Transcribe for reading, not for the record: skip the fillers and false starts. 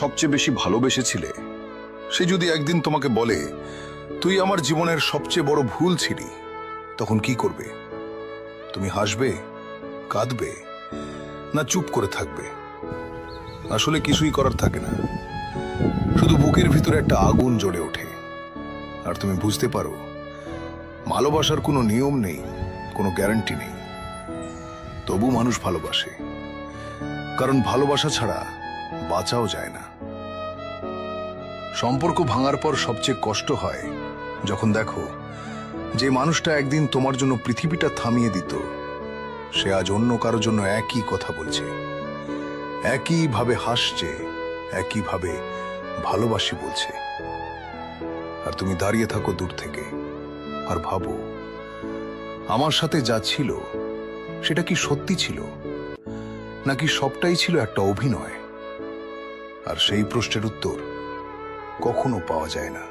সবচেয়ে বেশি ভালোবেসেছিলে সে যদি একদিন তোমাকে বলে তুই আমার জীবনের সবচেয়ে বড় ভুল ছিলি, তখন কি করবে? তুমি হাসবে, কাঁদবে, না চুপ করে থাকবে? আসলে কিছুই করার থাকে না, শুধু বুকের ভিতরে একটা আগুন জ্বলে ওঠে। আর তুমি বুঝতে পারো ভালোবাসার কোনো নিয়ম নেই, কোনো গ্যারান্টি নেই। তবু মানুষ ভালোবাসে, কারণ ভালোবাসা ছাড়া বাঁচাও যায় না। সম্পর্ক ভাঙার পর সবচেয়ে কষ্ট হয় যখন দেখো যে মানুষটা একদিন তোমার জন্য পৃথিবীটা থামিয়ে দিত, সে আজ অন্য কারোর জন্য একই কথা বলছে, একইভাবে হাসছে, একইভাবে ভালোবাসি বলছে। আর তুমি দাঁড়িয়ে থাকো দূর থেকে আর ভাবো, আমার সাথে যা ছিল সেটা কি সত্যি ছিল, নাকি সবটাই ছিল একটা অভিনয়? আর সেই প্রশ্নের উত্তর কখনো পাওয়া যায় না।